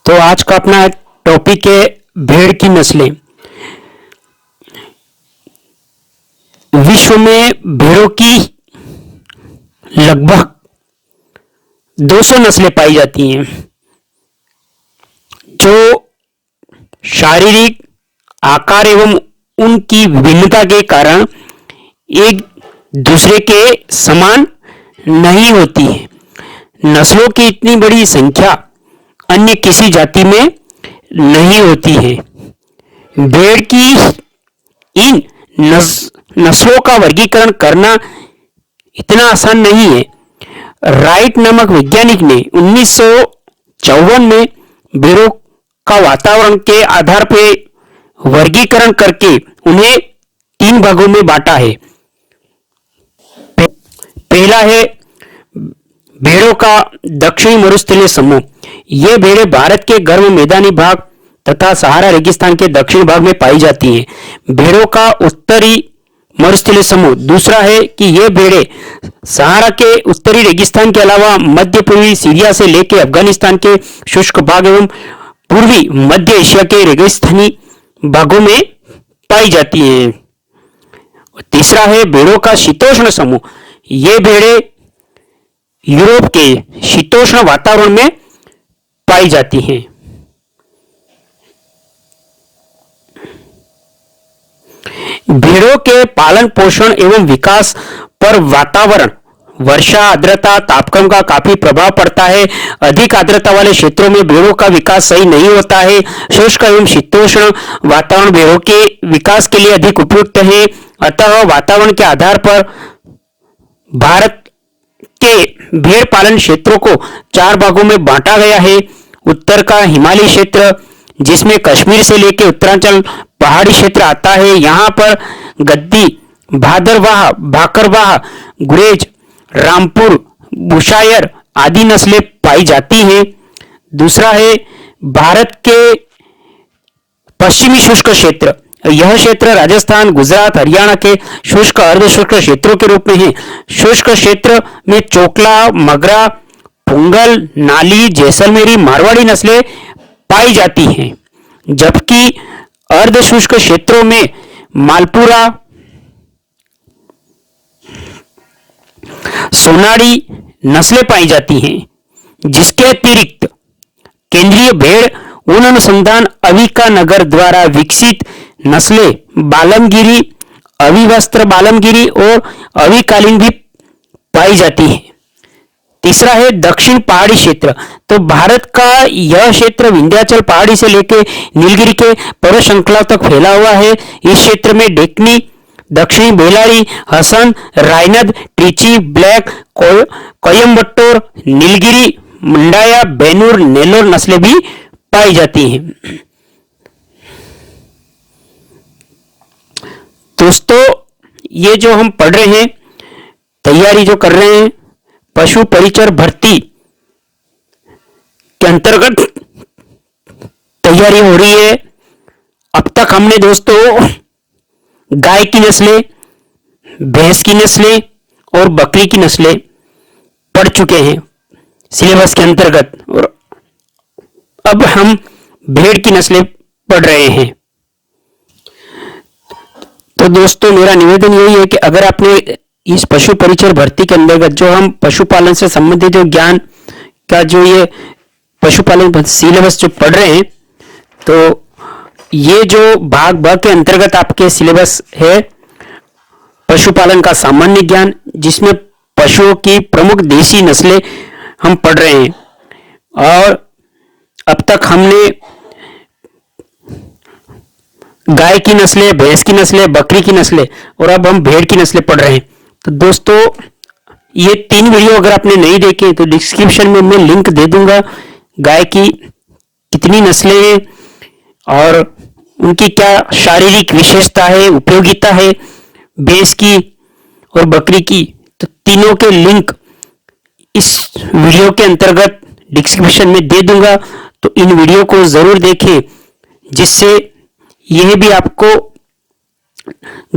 तो आज का अपना टॉपिक है भेड़ की नस्लें। विश्व में भेड़ों की लगभग 200 नस्लें पाई जाती हैं, जो शारीरिक आकार एवं उनकी विभिन्नता के कारण एक दूसरे के समान नहीं होती है। नस्लों की इतनी बड़ी संख्या अन्य किसी जाति में नहीं होती है। भेड़ की इन नस्लों का वर्गीकरण करना इतना आसान नहीं है। राइट नामक वैज्ञानिक ने 1954 में भेड़ों का वातावरण के आधार पर वर्गीकरण करके उन्हें 3 भागों में बांटा है। पहला है भेड़ों का दक्षिणी मरुस्थलीय समूह। ये भेड़ें भारत के गर्म मैदानी भाग तथा सहारा रेगिस्तान के दक्षिण भाग में पाई जाती हैं। भेड़ों का उत्तरी मरुस्थलीय समूह दूसरा है कि ये भेड़ें सहारा के उत्तरी रेगिस्तान के अलावा मध्य पूर्वी सीरिया से लेकर अफगानिस्तान के शुष्क भाग एवं पूर्वी मध्य एशिया के रेगिस्तानी भागों में पाई जाती हैं। तीसरा है भेड़ों का शीतोष्ण समूह। ये भेड़ें यूरोप के शीतोष्ण वातावरण में पाई जाती हैं। भेड़ों के पालन पोषण एवं विकास पर वातावरण, वर्षा, आर्द्रता, तापक्रम का काफी प्रभाव पड़ता है। अधिक आर्द्रता वाले क्षेत्रों में भेड़ों का विकास सही नहीं होता है। शुष्क एवं शीतोष्ण वातावरण भेड़ों के विकास के लिए अधिक उपयुक्त है। अतः वातावरण के आधार पर भारत के भेड़ पालन क्षेत्रों को 4 भागों में बांटा गया है। उत्तर का हिमालयी क्षेत्र, जिसमें कश्मीर से लेकर उत्तरांचल पहाड़ी क्षेत्र आता है। यहाँ पर गद्दी, भादरवाह, भाकरवाह, गुरेज, रामपुर, बुशायर आदि नस्लें पाई जाती हैं। दूसरा है भारत के पश्चिमी शुष्क क्षेत्र। यह क्षेत्र राजस्थान, गुजरात, हरियाणा के शुष्क अर्ध शुष्क क्षेत्रों के रूप में है। शुष्क क्षेत्र में चोकला, मगरा, पुंगल, नाली, जैसलमेरी, मारवाड़ी नस्लें पाई जाती हैं, जबकि अर्ध शुष्क क्षेत्रों में मालपुरा, सोनाड़ी नस्लें पाई जाती हैं। जिसके अतिरिक्त केंद्रीय भेड़ ऊन अनुसंधान अविका नगर द्वारा विकसित नस्लें बालमगिरी, अविवस्त्र बालमगिरी और अविकालीन भी पाई जाती हैं। तीसरा है दक्षिण पहाड़ी क्षेत्र। तो भारत का यह क्षेत्र विंध्याचल पहाड़ी से लेकर नीलगिरी के पर्वत श्रृंखला तक फैला हुआ है। इस क्षेत्र में डेक्कनी, दक्षिणी बेलारी, हसन, रायनद, ट्रिची, ब्लैक, कोयम्बटूर, नीलगिरी, मंडाया, बेनूर, नेल्लोर नस्लें भी पाई जाती हैं। दोस्तों, ये जो हम पढ़ रहे हैं, तैयारी जो कर रहे हैं पशु परिचर भर्ती के अंतर्गत तैयारी हो रही है। अब तक हमने दोस्तों गाय की नस्लें, भैंस की नस्लें और बकरी की नस्लें पढ़ चुके हैं सिलेबस के अंतर्गत, और अब हम भेड़ की नस्लें पढ़ रहे हैं। तो दोस्तों, मेरा निवेदन यही है कि अगर आपने इस पशु परिचर भर्ती के अंतर्गत जो हम पशुपालन से संबंधित जो ज्ञान का जो ये पशुपालन सिलेबस जो पढ़ रहे हैं, तो ये जो भाग ब के अंतर्गत आपके सिलेबस है पशुपालन का सामान्य ज्ञान, जिसमें पशुओं की प्रमुख देसी नस्लें हम पढ़ रहे हैं। और अब तक हमने गाय की नस्लें, भैंस की नस्लें, बकरी की नस्लें और अब हम भेड़ की नस्लें पढ़ रहे हैं। तो दोस्तों, ये 3 वीडियो अगर आपने नहीं देखे तो डिस्क्रिप्शन में मैं लिंक दे दूंगा। गाय की कितनी नस्लें हैं और उनकी क्या शारीरिक विशेषता है, उपयोगिता है, भैंस की और बकरी की, तो तीनों के लिंक इस वीडियो के अंतर्गत डिस्क्रिप्शन में दे दूंगा। तो इन वीडियो को जरूर देखें, जिससे यह भी आपको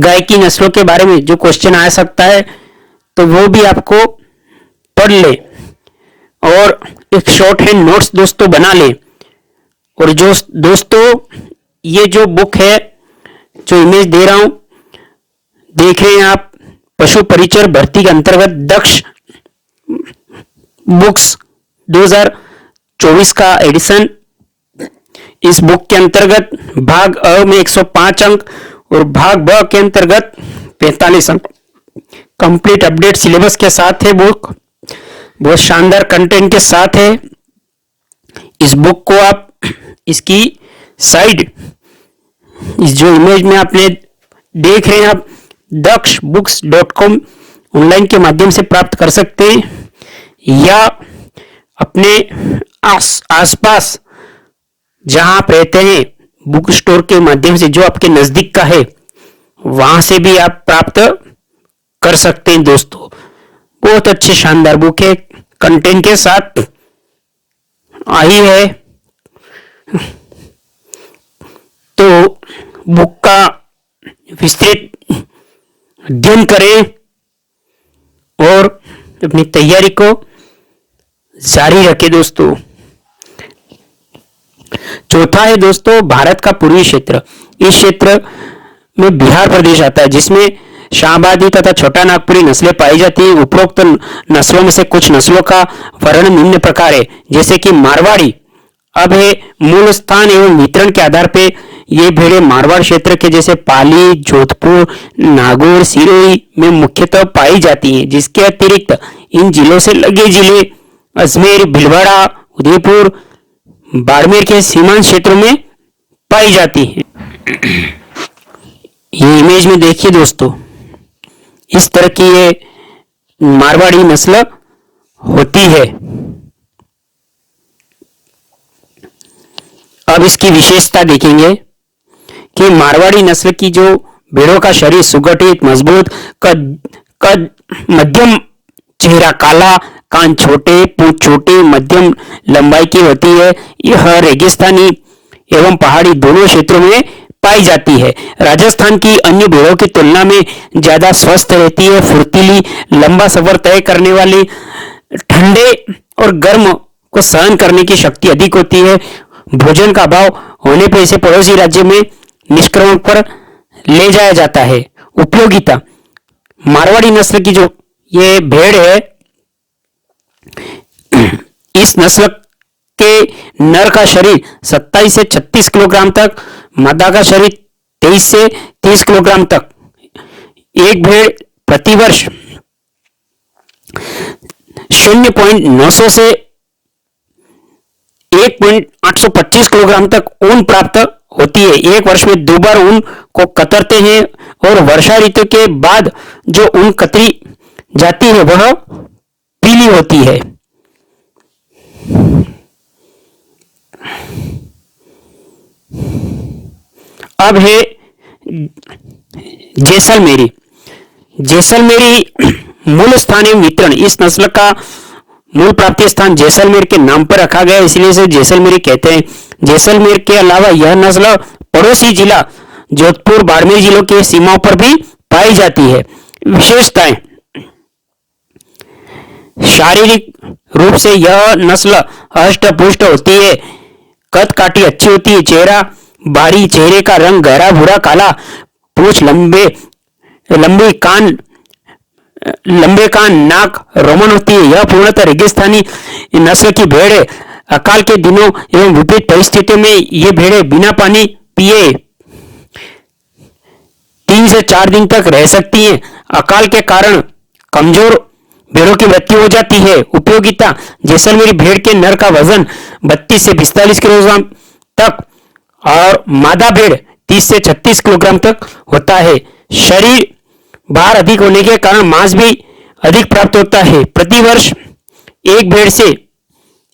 गाय की नस्लों के बारे में जो क्वेश्चन आ सकता है तो वो भी आपको पढ़ ले और एक शॉर्ट हैंड नोट्स दोस्तों बना ले। और जो दोस्तों ये जो बुक है, जो इमेज दे रहा हूं, देख रहे हैं आप, पशु परिचर भर्ती के अंतर्गत दक्ष बुक्स 2024 का एडिशन। इस बुक के अंतर्गत भाग अ में 105 अंक और भाग ब के अंतर्गत 45 अंक कंप्लीट अपडेट सिलेबस के साथ है। बुक बहुत शानदार कंटेंट के साथ है। इस बुक को आप इसकी साइड, इस जो इमेज में आपने देख रहे हैं आप, daksbooks.com ऑनलाइन के माध्यम से प्राप्त कर सकते हैं या अपने आसपास जहां आप रहते हैं बुक स्टोर के माध्यम से जो आपके नजदीक का है वहां से भी आप प्राप्त कर सकते हैं। दोस्तों बहुत अच्छी शानदार बुक है, कंटेंट के साथ आई है। तो बुक का विस्तृत अध्ययन करें और अपनी तैयारी को जारी रखें। दोस्तों चौथा है दोस्तों भारत का पूर्वी क्षेत्र। इस क्षेत्र में बिहार प्रदेश आता है जिसमें शाहबादी तथा छोटा नागपुरी नस्लें पाई जाती है। उपरोक्त नस्लों में से कुछ नस्लों का वर्णन निम्न प्रकार है, जैसे कि मारवाड़ी। अब है मूल स्थान एवं वितरण के आधार पे ये भेड़ें मारवाड़ क्षेत्र के जैसे पाली, जोधपुर, नागौर, सिरोही में मुख्यतः पाई जाती हैं। जिसके अतिरिक्त इन जिलों से लगे जिले अजमेर, भीलवाड़ा, उदयपुर, बाड़मेर के सीमांत क्षेत्रों में पाई जाती है। ये इमेज में देखिए दोस्तों, इस तरह की ये मारवाड़ी नस्ल होती है। अब इसकी विशेषता देखेंगे कि मारवाड़ी नस्ल की जो भेड़ों का शरीर सुगठित, मजबूत, कद मध्यम, चेहरा काला, कान छोटे, पूंछ छोटी, मध्यम लंबाई की होती है। यह रेगिस्तानी एवं पहाड़ी दोनों क्षेत्रों में पाई जाती है। राजस्थान की अन्य भेड़ों की तुलना में ज्यादा स्वस्थ रहती है, फुर्तीली, लंबा सफर तय करने वाली, ठंडे और गर्म को सहन करने की शक्ति अधिक होती है। भोजन का अभाव होने पर इसे पड़ोसी राज्य में निष्क्रमण पर ले जाया जाता है। उपयोगिता, मारवाड़ी नस्ल की जो ये भेड़ है, इस नस्ल के नर का शरीर 27 से 36 किलोग्राम तक, मादा का शरीर 23 से 30 किलोग्राम तक। एक भेड़ प्रतिवर्ष 0.900 से 1.825 किलोग्राम तक ऊन प्राप्त होती है। एक वर्ष में 2 बार ऊन को कतरते हैं और वर्षा ऋतु के बाद जो ऊन कतरी जाती है वह पीली होती है। अब है जैसलमेरी। जैसलमेरी मूल स्थान एवं वितरण। इस नस्ल का मूल प्राप्ति स्थान जैसलमेर के नाम पर रखा गया, इसलिए इसे जैसलमेरी कहते हैं। जैसलमेर के अलावा यह नस्ल पड़ोसी जिला जोधपुर, बाड़मेर जिलों के सीमाओं पर भी पाई जाती है। विशेषताएं, शारीरिक रूप से यह नस्ल हष्ट-पुष्ट होती है, कद काठी अच्छी होती है, चेहरा भारी, चेहरे का रंग गहरा भूरा काला, पूंछ लंबे कान, नाक रोमन होती है। यह पूर्णतः रेगिस्तानी नस्ल की भेड़ है। अकाल के दिनों एवं विपरीत परिस्थितियों में ये भेड़ें बिना पानी पिए 3 से 4 दिन तक रह सकती हैं। अकाल के कारण कमजोर भेड़ों की मृत्यु हो जाती है। उपयोगिता, जैसलमेरी भेड़ के नर का वजन 32 से 45 किलोग्राम तक और मादा भेड़ 30 से 36 किलोग्राम तक होता है। शरीर भार अधिक होने के कारण मांस भी अधिक प्राप्त होता है। प्रतिवर्ष एक भेड़ से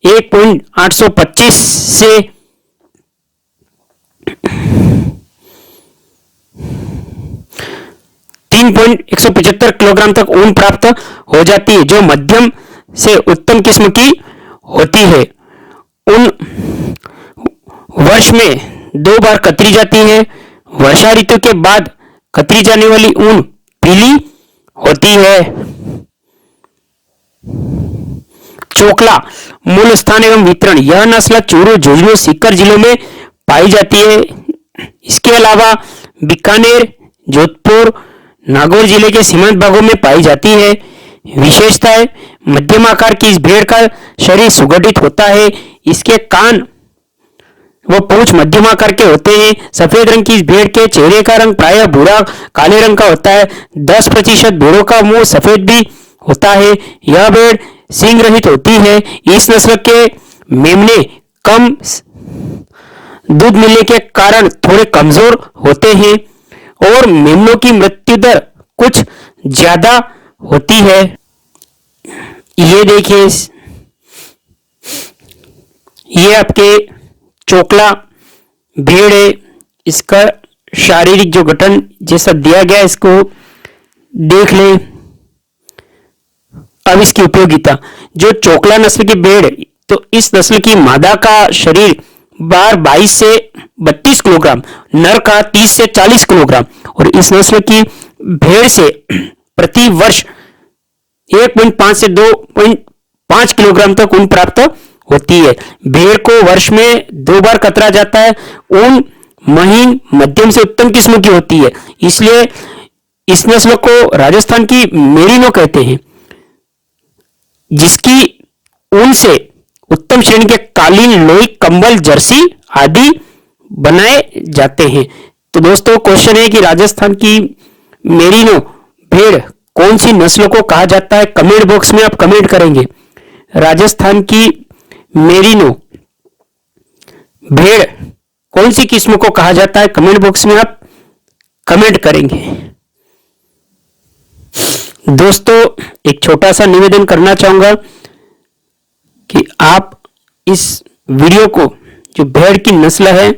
1.825 से 3.175 किलोग्राम तक ऊन प्राप्त हो जाती है, जो मध्यम से उत्तम किस्म की होती है। ऊन वर्ष में 2 बार कतरी जाती है। वर्षा ऋतु के बाद कतरी जाने वाली ऊन पीली होती है। चोकला मूल स्थान एवं वितरण, यह नस्ल चूरू, झुंझुनू, सीकर जिलों में पाई जाती है। इसके अलावा बीकानेर, जोधपुर, नागौर जिले के सीमांत भागों में पाई जाती है। विशेषताएं, मध्यम आकार की इस भेड़ का शरीर सुगठित होता है। इसके कान वो पूंछ मध्यम आकार के होते हैं। सफेद रंग की इस भेड़ के चेहरे का रंग प्रायः भूरा काले रंग का होता है। 10% भेड़ों का मुंह सफेद भी होता है। यह भेड़ सींग रहित होती है। इस नस्ल के मेमने कम दूध मिलने के कारण थोड़े कमजोर होते हैं और मेमनों की मृत्यु दर कुछ ज्यादा होती है। ये देखिए, ये आपके चोकला भेड़ है। इसका शारीरिक जो गठन जैसा दिया गया, इसको देख लें। अब इसकी उपयोगिता, जो चोकला नस्ल की भेड़, तो इस नस्ल की मादा का शरीर भार 22 से 32 किलोग्राम, नर का 30 से 40 किलोग्राम, और इस नस्ल की भेड़ से प्रति वर्ष 1.5 से 2.5 किलोग्राम तक ऊन प्राप्त होती है। भेड़ को वर्ष में 2 बार कतरा जाता है। ऊन महीन, मध्यम से उत्तम किस्म की होती है, इसलिए इस नस्ल को राजस्थान की मेरिनो कहते हैं, जिसकी ऊन से उत्तम श्रेणी के कालीन, लोई, कंबल, जर्सी आदि बनाए जाते हैं। तो दोस्तों, क्वेश्चन है कि राजस्थान की मेरिनो भेड़ कौन सी नस्ल को कहा जाता है? कमेंट बॉक्स में आप कमेंट करेंगे। राजस्थान की मेरिनो भेड़ कौन सी किस्म को कहा जाता है? कमेंट बॉक्स में आप कमेंट करेंगे। दोस्तों, एक छोटा सा निवेदन करना चाहूंगा कि आप इस वीडियो को, जो भेड़ की नस्ल है,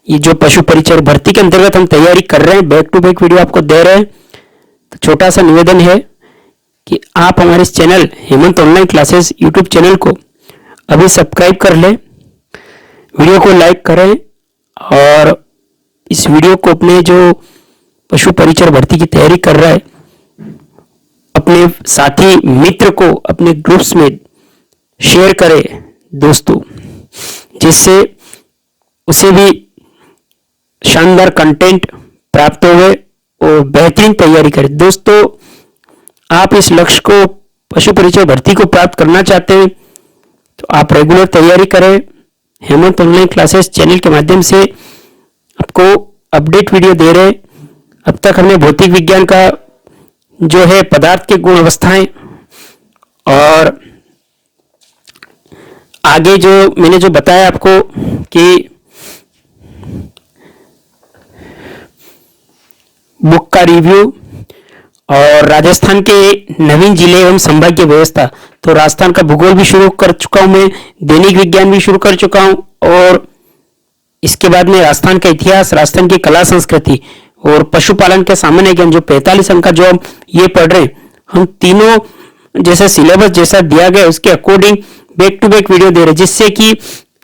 ये जो पशु परिचय भर्ती के अंतर्गत हम तैयारी कर रहे हैं, बैक टू बैक वीडियो आपको दे रहे हैं, तो छोटा सा निवेदन है कि आप हमारे इस channel Hemant online classes YouTube channel को अभी सब्सक्राइब कर लें, वीडियो को लाइक करें और इस वीडियो को अपने जो पशु परिचय भर्ती की तैयारी कर रहा है अपने साथी मित्र को अपने ग्रुप्स में शेयर करें दोस्तों, जिससे उसे भी शानदार कंटेंट प्राप्त होवे और बेहतरीन तैयारी करें। दोस्तों, आप इस लक्ष्य को, पशु परिचय भर्ती को प्राप्त करना चाहते हैं तो आप रेगुलर तैयारी करें। हेमंत ऑनलाइन क्लासेस चैनल के माध्यम से आपको अपडेट वीडियो दे रहे। अब तक हमने भौतिक विज्ञान का जो है पदार्थ के गुण अवस्थाएं, और आगे जो मैंने जो बताया आपको कि बुक का रिव्यू और राजस्थान के नवीन जिले एवं संभागीय व्यवस्था, तो राजस्थान का भूगोल भी शुरू कर चुका हूं मैं, दैनिक विज्ञान भी शुरू कर चुका हूं, और इसके बाद में राजस्थान का इतिहास, राजस्थान की कला संस्कृति और पशुपालन के सामान्य ज्ञान, जो 45 अंक का जो हम ये पढ़ रहे हैं, हम तीनों जैसा सिलेबस जैसा दिया गया उसके according back to back video दे रहे, जिससे कि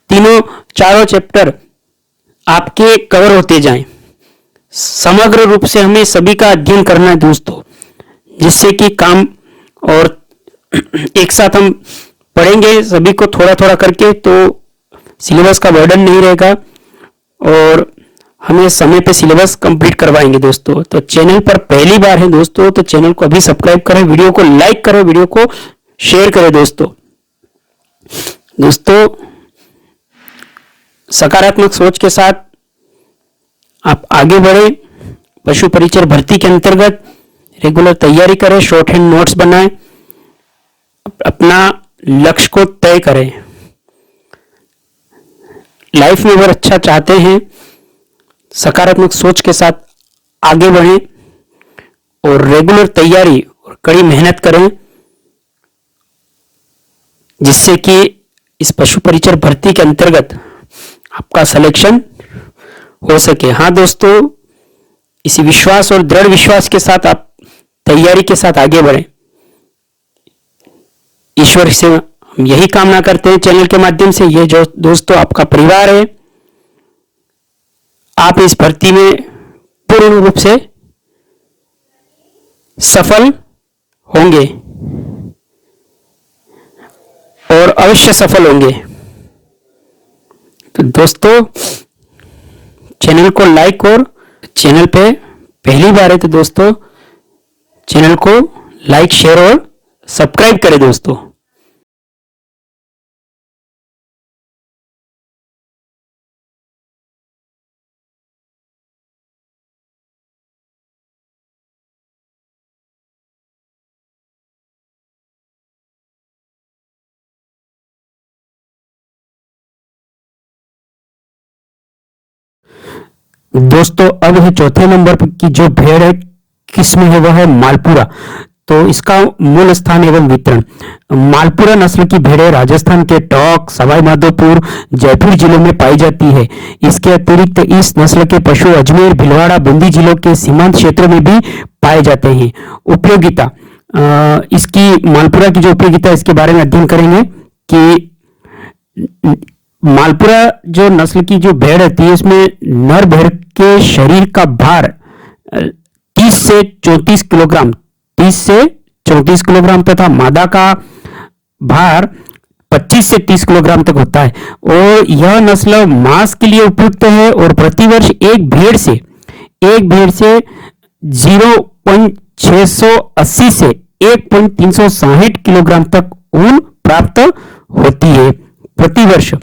तीनों चारों चैप्टर आपके कवर होते जाएं। समग्र रूप से हमें सभी का अध्ययन करना है दोस्तों, जिससे कि काम और एक साथ हम पढ़ेंगे सभी को थोड़ा थोड़ा करके, तो सिलेबस का बर्डन नहीं रहेगा और हमें समय पे सिलेबस कंप्लीट करवाएंगे दोस्तों। तो चैनल पर पहली बार है दोस्तों, तो चैनल को अभी सब्सक्राइब करें, वीडियो को लाइक करें, वीडियो को शेयर करें दोस्तों। सकारात्मक सोच के साथ आप आगे बढ़े, पशु परिचय भर्ती के अंतर्गत रेगुलर तैयारी करें, शॉर्ट हैंड नोट्स बनाएं, अपना लक्ष्य को तय करें। लाइफ में अगर अच्छा चाहते हैं, सकारात्मक सोच के साथ आगे बढ़ें और रेगुलर तैयारी और कड़ी मेहनत करें, जिससे कि इस पशु परिचय भर्ती के अंतर्गत आपका सिलेक्शन हो सके। हाँ दोस्तों, इसी विश्वास और दृढ़ विश्वास के साथ आप तैयारी के साथ आगे बढ़ें। ईश्वर से हम यही कामना करते हैं चैनल के माध्यम से। ये जो दोस्तों आपका परिवार है, आप इस भर्ती में पूर्ण रूप से सफल होंगे। और अवश्य सफल होंगे। तो दोस्तों, चैनल को लाइक और चैनल पे पहली बार है तो दोस्तों चैनल को लाइक, शेयर और सब्सक्राइब करें दोस्तों। दोस्तों अब है चौथे नंबर की जो भेड़ है, किस्म है वह है मालपुरा। तो इसका मूल स्थान एवं वितरण, मालपुरा नस्ल की भेड़ें राजस्थान के टोंक, सवाई माधोपुर, जयपुर जिलों में पाई जाती है। इसके अतिरिक्त इस नस्ल के पशु अजमेर, भीलवाड़ा, बूंदी जिलों के सीमांत क्षेत्रों में भी पाए जाते हैं। उपयोगिता, इसकी मालपुरा की जो उपयोगिता है इसके बारे में अध्ययन करेंगे कि मालपुरा जो नस्ल की जो भेड़ होती है इसमें नर भेड़ के शरीर का भार 30 से 34 किलोग्राम 30 से 34 किलोग्राम तथा मादा का भार 25 से 30 किलोग्राम तक होता है। और यह नस्ल मांस के लिए उपयुक्त है और प्रतिवर्ष एक भेड़ से 0.680 से 1.360 किलोग्राम तक ऊन प्राप्त होती है प्रतिवर्ष।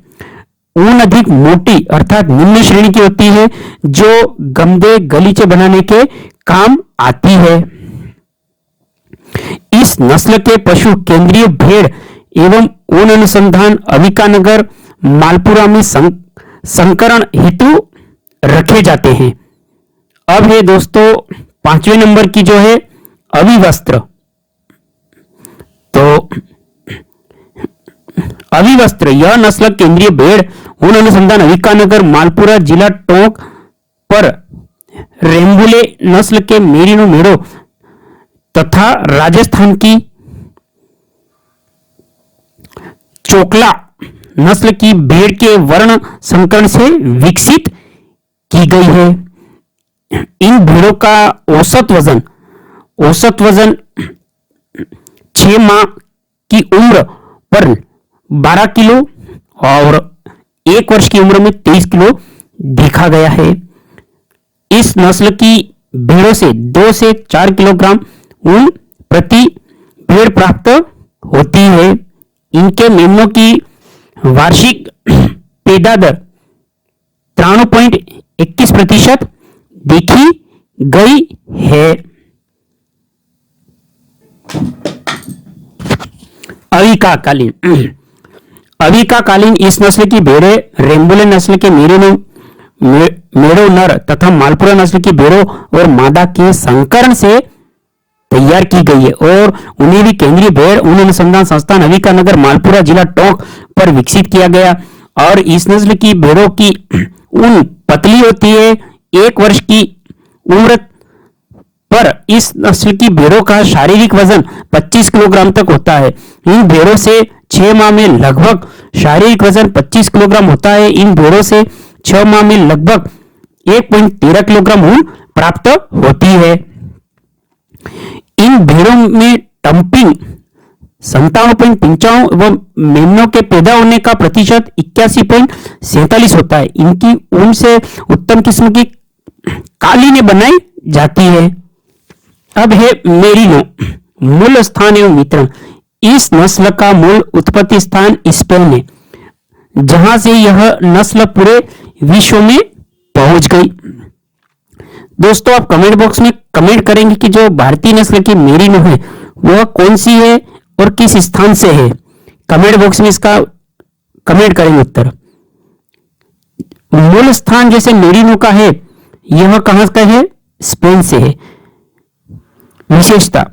ऊन अधिक मोटी अर्थात निम्न श्रेणी की होती है जो गमदे गलीचे बनाने के काम आती है। इस नस्ल के पशु केंद्रीय भेड़ एवं ऊन अनुसंधान अविकानगर मालपुरा में संकरण हेतु रखे जाते हैं। अब है दोस्तों 5वें नंबर की जो है अविवस्त्र। तो अविवस्त्र यह नस्ल केंद्रीय भेड़ ऊन अनुसंधान अविकानगर मालपुरा जिला टोंक पर रेम्बुले नस्ल के मेरिनो भेड़ों तथा राजस्थान की चोकला नस्ल की भेड़ के वर्ण संकरण से विकसित की गई है। इन भेड़ों का औसत वजन 6 माह की उम्र पर 12 किलो और 1 वर्ष की उम्र में 23 किलो देखा गया है। इस नस्ल की भेड़ों से 2 से 4 किलोग्राम ऊन प्रति भेड़ प्राप्त होती है। इनके मेमनों की वार्षिक पैदा दर 93.21% देखी गई है। अविकाकालीन इस नस्ल की भेड़ें रेम्बुले नस्ल के मेड़ो नर तथा मालपुरा नस्ल की भेड़ों और मादा के संकरण से तैयार की गई है और उन्हें भी केंद्रीय भेड़ ऊन अनुसंधान संस्थान अविकानगर मालपुरा जिला टोंक पर विकसित किया गया। और इस नस्ल की भेड़ों की ऊन पतली होती है। 1 वर्ष की उम्र पर इस नस्ल की भेड़ों का शारीरिक वजन 25 किलोग्राम तक होता है। इन भेड़ों से 6 माह में लगभग शारीरिक वजन 25 किलोग्राम होता है। इन भेड़ों से 6 माह में लगभग 1.13 किलोग्राम ऊन प्राप्त होती है। इन भेड़ों में टंपिंग 57.95 एवं मेमनों के पैदा होने का प्रतिशत 81.47 होता है। इनकी ऊन से उत्तम किस्म की कालीनें बनाई जाती है। अब है मेरिनो। मूल स्थान एवं वितरण, इस नस्ल का मूल उत्पत्ति स्थान स्पेन है जहां से यह नस्ल पूरे विश्व में पहुंच गई। दोस्तों आप कमेंट बॉक्स में कमेंट करेंगे कि जो भारतीय नस्ल की मेरिनो है वह कौन सी है और किस स्थान से है। कमेंट बॉक्स में इसका कमेंट करेंगे उत्तर। मूल स्थान जैसे मेरिनो का है यह कहां का है, स्पेन से है। विशेषता,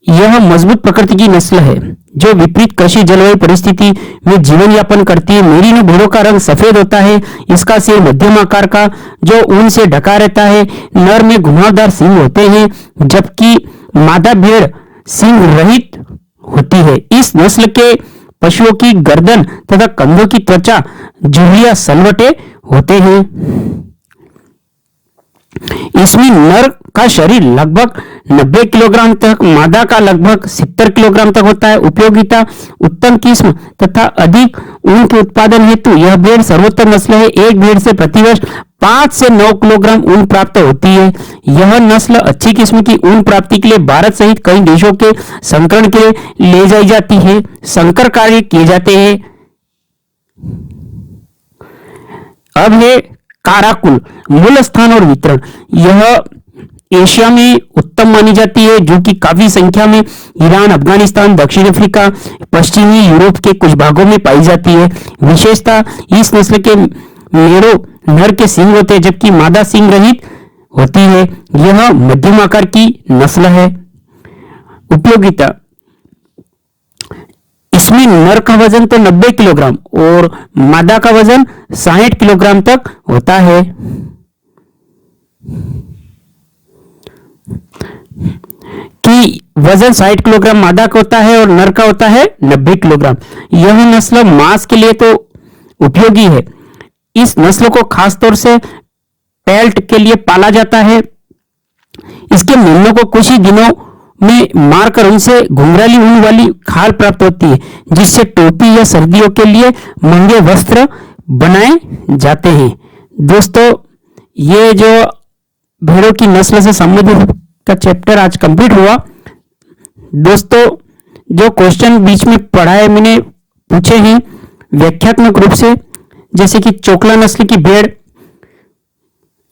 यह मजबूत प्रकृति की नस्ल है जो विपरीत कृषि जलवायु परिस्थिति में जीवन यापन करती है। मेरिनो भेड़ों का रंग सफेद होता है। इसका सिर मध्यम आकार का जो ऊन से ढका रहता है। नर में घुमावदार सींग होते हैं जबकि मादा भेड़ सींग रहित होती है। इस नस्ल के पशुओं की गर्दन तथा कंधों की त्वचा झुर्रियां सलवटे होते हैं। इसमें नर का शरीर लगभग 90 किलोग्राम तक, मादा का लगभग 70 किलोग्राम तक होता है। उपयोगिता, उत्तम किस्म तथा अधिक ऊन के उत्पादन हेतु यह भेड़ सर्वोत्तम नस्ल है। एक भेड़ से प्रतिवर्ष 5 से 9 किलोग्राम ऊन प्राप्त होती है। यह नस्ल अच्छी किस्म की ऊन प्राप्ति के लिए भारत सहित कई देशों के संकरण के लिए ले जाई जाती है, संकर कार्य किए जाते हैं। अब है काराकुल, मूल स्थान और वितरण। यह एशिया में उत्तम मानी जाती है, जो कि काफी संख्या में ईरान, अफगानिस्तान, दक्षिण अफ्रीका, पश्चिमी यूरोप के कुछ भागों में पाई जाती है। विशेषता, इस नस्ल के मेढ़ों नर के सींग होते हैं, जबकि मादा सींग रहित होती है। यह मध्यम आकार की नस्ल है। उपयोगिता, इसमें नर का वजन तो 90 किलोग्राम और मादा का वजन 60 किलोग्राम तक होता है। कि वजन 60 किलोग्राम मादा का होता है और नर का होता है 90 किलोग्राम। यह नस्ल मांस के लिए तो उपयोगी है। इस नस्ल को खासतौर से पेल्ट के लिए पाला जाता है। इसके मेमनों को कुछ ही दिनों में मारकर उनसे घुंघराली ऊन वाली खाल प्राप्त होती है, जिससे टोपी या सर्दियों के लिए महंगे वस्त्र बनाए जाते हैं। दोस्तों, ये जो भेड़ों की नस्ल से संबंधित का चैप्टर आज कंप्लीट हुआ। दोस्तों, जो क्वेश्चन बीच में पढ़ा है मैंने पूछे हैं व्याख्यात्मक रूप से, जैसे कि चोकला नस्ल की भेड़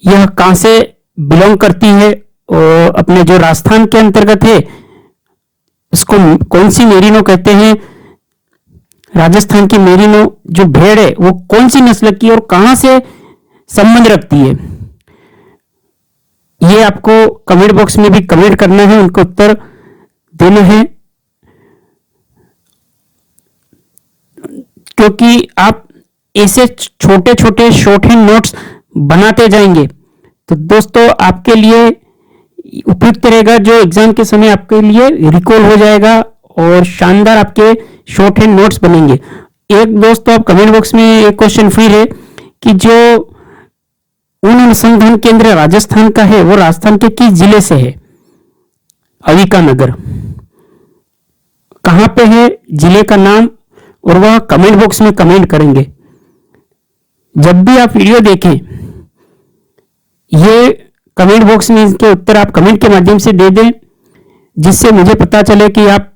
यह कहां से बिलोंग करती है और अपने जो राजस्थान के अंतर्गत है उसको कौन सी मेरिनो कहते हैं। राजस्थान की मेरिनो जो भेड़ है वो कौन सी नस्ल की और कहां से संबंध रखती है, ये आपको कमेंट बॉक्स में भी कमेंट करना है, उनको उत्तर देना है। क्योंकि आप ऐसे छोटे छोटे शॉर्ट हैंड नोट्स बनाते जाएंगे तो दोस्तों आपके लिए उपयुक्त रहेगा, जो एग्जाम के समय आपके लिए रिकॉल हो जाएगा और शानदार आपके शॉर्ट हैंड नोट्स बनेंगे। एक दोस्तों आप कमेंट बॉक्स में एक क्वेश्चन फ्री है कि जो ऊन अनुसंधान केंद्र राजस्थान का है वो राजस्थान के किस जिले से है। अविका नगर कहां पे है, जिले का नाम और वह कमेंट बॉक्स में कमेंट करेंगे। जब भी आप वीडियो देखें ये कमेंट बॉक्स में इसके उत्तर आप कमेंट के माध्यम से दे दें, जिससे मुझे पता चले कि आप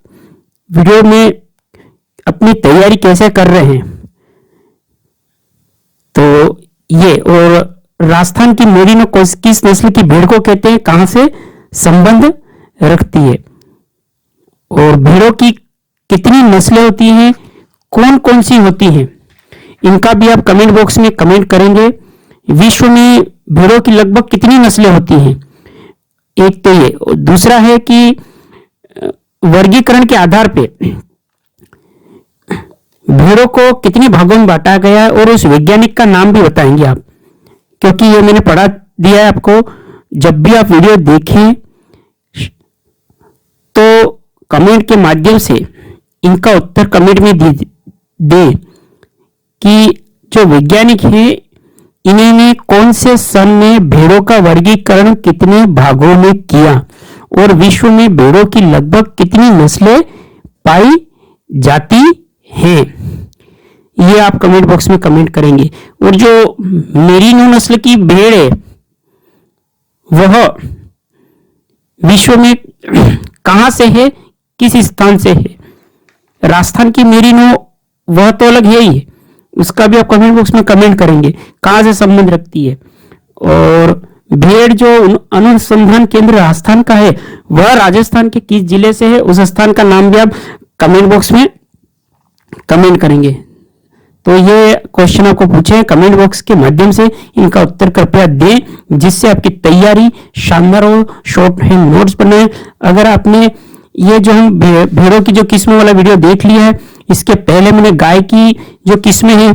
वीडियो में अपनी तैयारी कैसे कर रहे हैं। तो ये और राजस्थान की मेरिनो किस नस्ल की भेड़ को कहते हैं, कहां से संबंध रखती है और भेड़ों की कितनी नस्लें होती हैं, कौन कौन सी होती हैं, इनका भी आप कमेंट बॉक्स में कमेंट करेंगे। विश्व में भेड़ों की लगभग कितनी नस्लें होती हैं, एक तो ये। दूसरा है कि वर्गीकरण के आधार पे भेड़ों को कितने भागों में बांटा गया है और उस वैज्ञानिक का नाम भी बताएंगे आप, क्योंकि ये मैंने पढ़ा दिया है आपको। जब भी आप वीडियो देखें तो कमेंट के माध्यम से इनका उत्तर कमेंट में दे कि जो वैज्ञानिक है इन्होंने कौन से सन में भेड़ों का वर्गीकरण कितने भागों में किया और विश्व में भेड़ों की लगभग कितनी नस्लें पाई जाती हैं, ये आप कमेंट बॉक्स में कमेंट करेंगे। और जो मेरिनो नस्ल की भेड़ है वह विश्व में कहां से है, किस स्थान से है। राजस्थान की मेरिनो वह तो अलग है ही, उसका भी आप कमेंट बॉक्स में कमेंट करेंगे कहां से संबंध रखती है। और भेड़ जो अनुसंधान केंद्र राजस्थान का है वह राजस्थान के किस जिले से है, उस स्थान का नाम भी आप कमेंट बॉक्स में कमेंट करेंगे। तो ये क्वेश्चन आपको पूछे कमेंट बॉक्स के माध्यम से इनका उत्तर कृपया दें, जिससे आपकी तैयारी शानदार हो, शॉर्ट हैंड नोट्स बनाए। अगर आपने ये जो हम भेड़ों की जो किस्मों वाला वीडियो देख लिया है, इसके पहले मैंने गाय की जो किस्में हैं,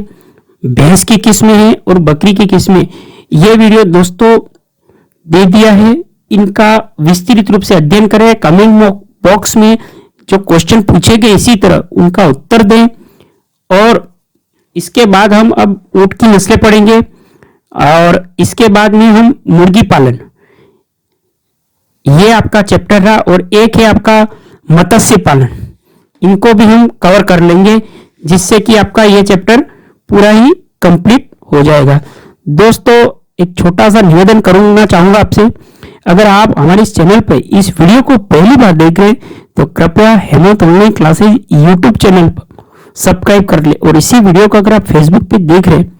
भैंस की किस्में हैं और बकरी की किस्में, ये वीडियो दोस्तों दे दिया है। इनका विस्तृत रूप से अध्ययन करें। कमेंट बॉक्स में जो क्वेश्चन पूछे गए इसी तरह उनका उत्तर दें। और इसके बाद हम अब ऊंट की नस्लें पढ़ेंगे। और इसके बाद में हम मुर्गी पालन, ये आपका चैप्टर रहा। और एक है आपका मत्स्य पालन, इनको भी हम कवर कर लेंगे, जिससे कि आपका ये चैप्टर पूरा ही कंप्लीट हो जाएगा। दोस्तों एक छोटा सा निवेदन करना चाहूंगा आपसे, अगर आप हमारे इस चैनल पर इस वीडियो को पहली बार देख रहे हैं तो कृपया Hemant online classes YouTube channel पर सब्सक्राइब कर ले। और इसी वीडियो को अगर आप फेसबुक पे देख रहे हैं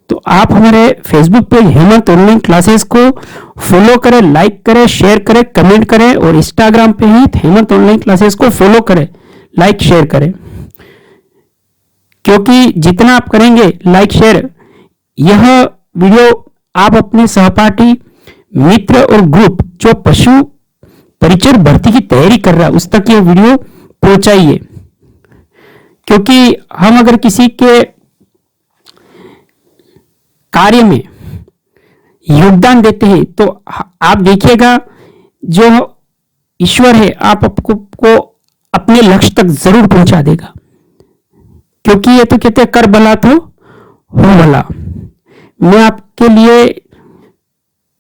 तो आप हमारे Facebook page Hemant online classes को फॉलो करें, लाइक करें, शेयर करें, कमेंट करें। और इंस्टाग्राम पे ही हेमंत ऑनलाइन क्लासेस को फॉलो करें, लाइक शेयर करें, क्योंकि जितना आप करेंगे लाइक शेयर, यह वीडियो आप अपने सहपाठी, मित्र और ग्रुप जो पशु परिचर भर्ती की तैयारी कर रहा है उस तक ये वीडियो पहुंचाइए। क्योंकि हम अगर किसी के कार्य में योगदान देते हैं तो आप देखिएगा जो ईश्वर है आपको अपने लक्ष्य तक जरूर पहुंचा देगा। क्योंकि ये तो कहते हैं कर भला तो हो भला। मैं आपके लिए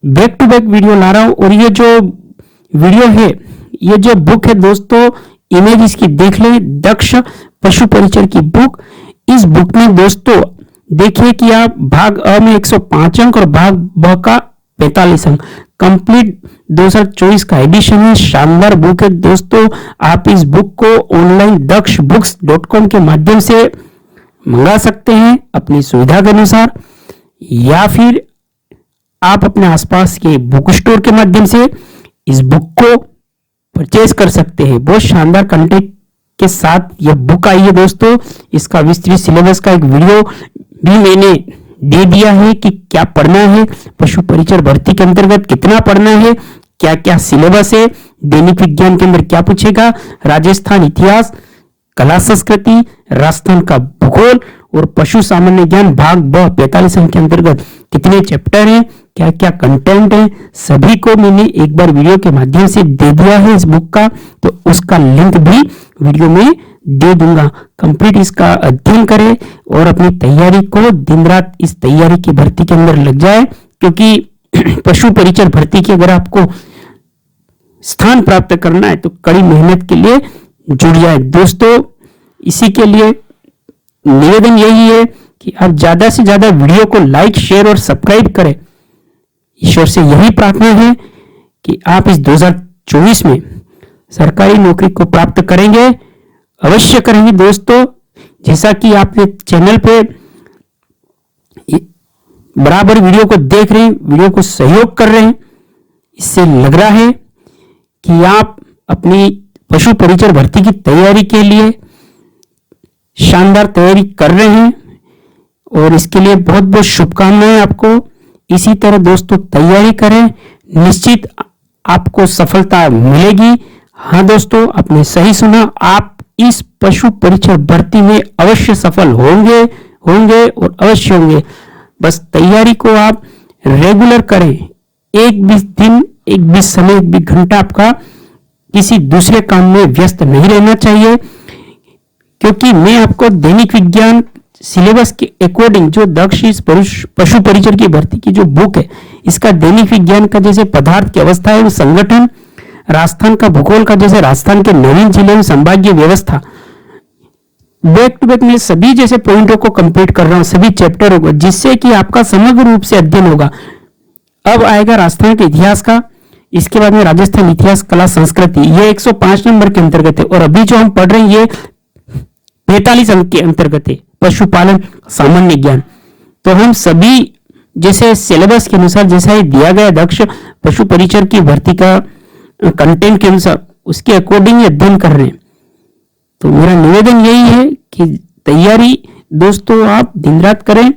बैक टू बैक वीडियो ला रहा हूं। और ये जो वीडियो है, ये जो बुक है दोस्तों, इमेज इसकी देख लें, दक्ष पशु परिचर की बुक। इस बुक में दोस्तों देखिए कि आप भाग अ में 105 अंक और भाग ब का 45 अंक, कंप्लीट 2024 का एडिशन है। शानदार बुक है दोस्तों। आप इस बुक को ऑनलाइन daksbooks.com के माध्यम से मंगा सकते हैं अपनी सुविधा के अनुसार, या फिर आप अपने आसपास के बुक स्टोर के माध्यम से इस बुक को परचेज कर सकते हैं। बहुत शानदार कंटेंट के साथ यह बुक आई है दोस्तों। इसका विस्तृत सिलेबस का एक वीडियो भी मैंने दे दिया है कि क्या पढ़ना है, पशु परिचर भर्ती के अंतर्गत कितना पढ़ना है, क्या क्या सिलेबस है, दैनिक विज्ञान के अंदर क्या पूछेगा, राजस्थान इतिहास, कला संस्कृति, राजस्थान का भूगोल और पशु सामान्य ज्ञान भाग ब 45 अंक के अंतर्गत कितने चैप्टर हैं, क्या क्या कंटेंट है, सभी को मैंने एक बार वीडियो के माध्यम से दे दिया है इस बुक का। तो उसका लिंक भी वीडियो में दे दूंगा। कंप्लीट इसका अध्ययन करें और अपनी तैयारी को दिन रात इस तैयारी की भर्ती के अंदर लग जाए। क्योंकि पशु परिचर भर्ती की अगर आपको स्थान प्राप्त करना है तो कड़ी मेहनत के लिए जुड़ जाए दोस्तों। इसी के लिए निवेदन यही है कि आप ज्यादा से ज्यादा वीडियो को लाइक, शेयर और सब्सक्राइब करें। ईश्वर से यही प्रार्थना है कि आप इस 2024 में सरकारी नौकरी को प्राप्त करेंगे, अवश्य करेंगे दोस्तों। जैसा कि आप चैनल पे बराबर वीडियो को देख रहे हैं, वीडियो को सहयोग कर रहे हैं, इससे लग रहा है कि आप अपनी पशु परिचर भर्ती की तैयारी के लिए शानदार तैयारी कर रहे हैं। और इसके लिए बहुत बहुत शुभकामनाएं आपको। इसी तरह दोस्तों तैयारी करें, निश्चित आपको सफलता मिलेगी। हाँ दोस्तों, आपने सही सुना, आप इस पशु परिचर भर्ती में अवश्य सफल होंगे और अवश्य होंगे। बस तैयारी को आप रेगुलर करें। एक भी दिन, एक भी समय, एक भी घंटा आपका किसी दूसरे काम में व्यस्त नहीं रहना चाहिए। क्योंकि मैं आपको दैनिक विज्ञान सिलेबस के अकॉर्डिंग जो दक्ष पशु परिचर की भर्ती की जो बुक है, इसका दैनिक विज्ञान का जैसे पदार्थ की अवस्था है, संगठन, राजस्थान का भूगोल का जैसे राजस्थान के नवीन जिले में संभागीय व्यवस्था, बैक टू बैक में सभी जैसे पॉइंटों को कंप्लीट कर रहा हूं, सभी चैप्टर होगा, जिससे कि आपका समग्र रूप से अध्ययन होगा। अब आएगा राजस्थान के इतिहास का, इसके बाद में राजस्थान इतिहास, कला, संस्कृति, ये 105 नंबर के अंतर्गत है। और अभी जो हम पढ़ रहे हैं ये 45 अंक के अंतर्गत है, पशुपालन सामान्य ज्ञान। तो हम सभी जैसे सिलेबस के अनुसार जैसा ही दिया गया दक्ष पशु परिचर की भर्ती का कंटेंट के अनुसार उसके अकॉर्डिंग अध्ययन कर रहे हैं। तो मेरा निवेदन यही है कि तैयारी दोस्तों आप दिन रात करें,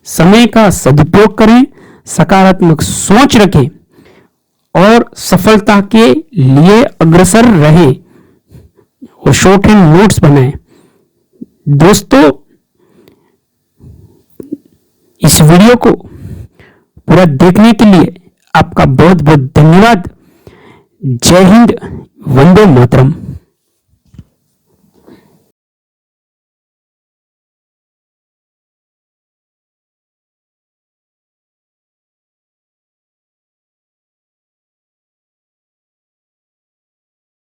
समय का सदुपयोग करें, सकारात्मक सोच रखें और सफलता के लिए अग्रसर रहें और शॉर्ट हैंड नोट्स बनाएं। दोस्तों इस वीडियो को पूरा देखने के लिए आपका बहुत बहुत धन्यवाद। जय हिंद, वंदे मातरम।